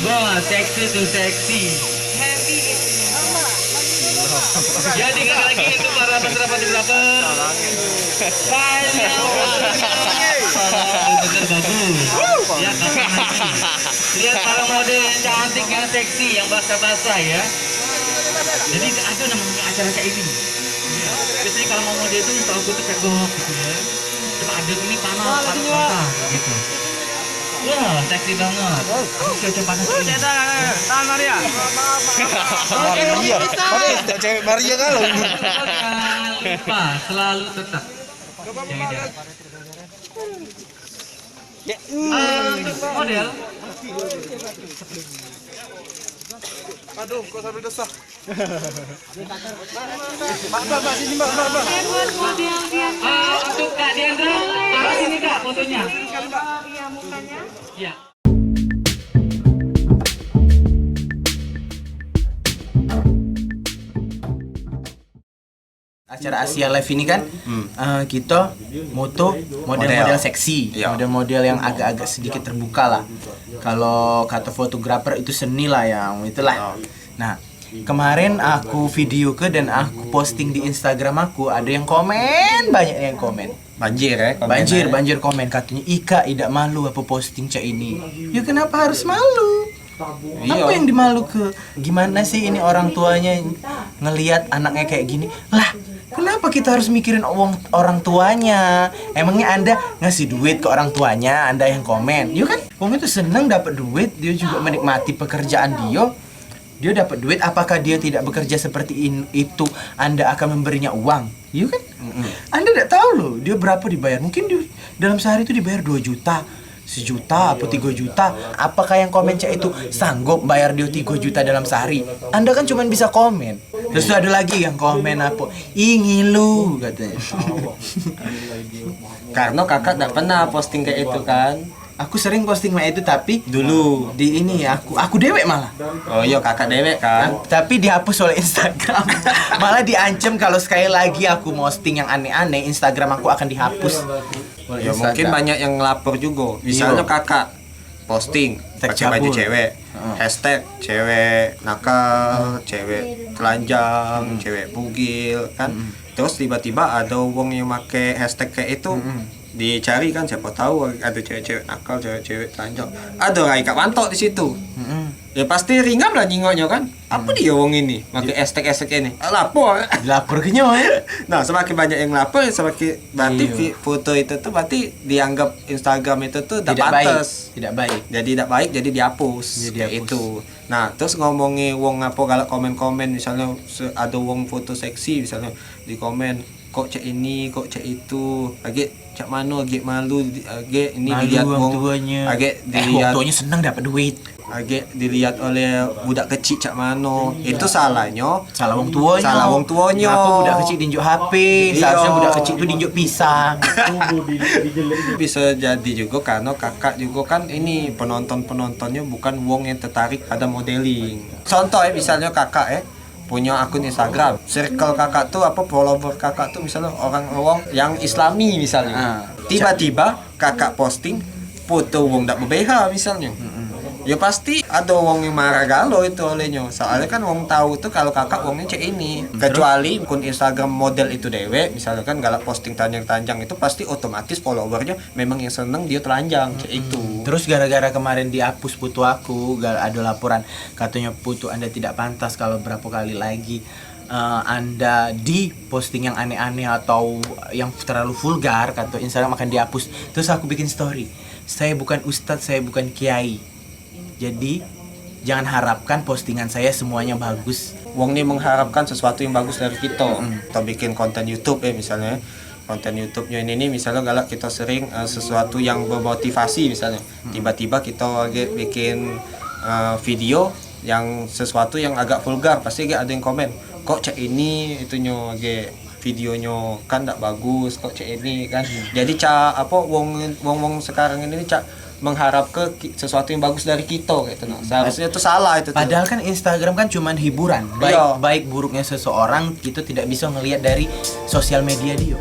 Wah, seksi tuh seksi. Heavy Ya dengar lagi itu para fotografer. Banyak bener bagus. Ya lihat para model yang cantik, yang seksi, yang basah-basah ya. Jadi ada namanya acara kayak ini. Biasanya kalau mau model itu tahu gue tuh kagok gitu ya. Coba ada ini panas gitu. Wah, seksi banget. Cocok panas ini. Tangan Maria. Maria, mana cewek Maria kalau Lupa, selalu tetap. Model. aduh kok sampai desah. Mbak sini mbak. Hebat model dia. Untuk Kak Diandra, taruh sini Kak fotonya. Iya mukanya. Ya. Acara Asia Live ini kan kita moto model-model seksi, model-model yang agak-agak sedikit terbuka lah. Kalau kata fotografer itu seni lah yang itulah. Nah, kemarin aku video dan aku posting di Instagram aku, ada yang komen, banyak yang komen. Banjir ya Banjir komen katanya, Ika tidak malu apa posting cak ini. Ya kenapa harus malu? Apa yang dimalu ke? Gimana sih ini orang tuanya ngelihat anaknya kayak gini? Lah, kenapa kita harus mikirin orang tuanya? Emangnya Anda ngasih duit ke orang tuanya, Anda yang komen? Yuk kan, wong itu seneng dapat duit, dia juga menikmati pekerjaan dia. Dia dapat duit, apakah dia tidak bekerja seperti itu, Anda akan memberinya uang? Yuk kan? Anda tidak tahu loh, dia berapa dibayar. Mungkin dalam sehari itu dibayar 2 juta. 1 juta atau 3 juta. Apakah yang komen cak itu sanggup bayar dia 3 juta dalam sehari? Anda kan cuma bisa komen. Terus ada lagi yang komen apa? Ingin lu katanya. karena kakak gak pernah posting kayak itu kan. Aku sering posting kayak itu, tapi dulu di ini aku dewek malah. Oh iya kakak dewek kan. Tapi dihapus oleh Instagram. Malah diancam kalau sekali lagi aku posting yang aneh-aneh, Instagram aku akan dihapus. Ya mungkin banyak yang ngelapor juga. Misalnya kakak posting pakai baju cewek, hashtag cewek nakal, cewek telanjang, cewek bugil kan. Terus tiba-tiba ada wong yang pakai hashtag kayak itu. Dicari kan, siapa tahu ada cewek-cewek nakal, cewek-cewek telanjang. Ada Raika Pantok di situ. Ya pasti ringam lah nyingoknya kan. Apa dia wong ini pakai hashtag ini? Lapor. Lapor ke nyoy. Nah, semakin banyak yang lapor, semakin berarti foto itu tuh berarti dianggap Instagram itu tuh tidak pantas. Tidak baik. Jadi tidak baik, jadi dihapus. Itu. Nah, terus ngomongin wong apa kalau komen-komen misalnya ada wong foto seksi misalnya di komen, kok cek ini, kok cek itu, lagi cak mano, lagi malu, lagi ini malu dilihat wong tuanya, lagi dilihat tuanya senang dapat duit, lagi dilihat oleh budak kecil cak mano, itu salahnya, salah wong tuanya, Kenapa budak kecil dinjuk HP, seharusnya budak kecil itu dinjuk pisang. Bisa jadi juga karena kakak juga kan ini penontonnya bukan wong yang tertarik pada modeling. Contoh ya misalnya kakak punya akun Instagram, circle kakak tuh follower kakak tuh misalnya orang-orang yang Islami misalnya. Tiba-tiba kakak posting foto wong ndak bebeha misalnya. Ya pasti ada wong yang marah galau itu olehnya. Soalnya kan wong tahu tuh kalau kakak wongnya cek ini. Kecuali akun Instagram model itu dewe, misalnya kan galak posting telanjang-telanjang itu pasti otomatis followernya memang yang seneng dia telanjang cek itu. Terus gara-gara kemarin dihapus foto aku, ada laporan katanya foto Anda tidak pantas kalau berapa kali lagi Anda di posting yang aneh-aneh atau yang terlalu vulgar, kata Instagram akan dihapus. Terus aku bikin story, saya bukan ustadz, saya bukan kiai, jadi jangan harapkan postingan saya semuanya bagus. Wong ini mengharapkan sesuatu yang bagus dari kita. Atau bikin konten YouTube misalnya. Konten YouTube-nya ini misalnya galak kita sering sesuatu yang bermotivasi misalnya. Tiba-tiba kita lagi bikin video yang sesuatu yang agak vulgar, pasti ada yang komen, kok cek ini itunya lagi videonya kan tidak bagus, kok cek ini kan. Jadi wong sekarang ini mengharap ke sesuatu yang bagus dari kita gitu. Seharusnya itu salah itu. Padahal kan Instagram kan cuman hiburan. Baik buruknya seseorang kita tidak bisa ngelihat dari sosial media dia.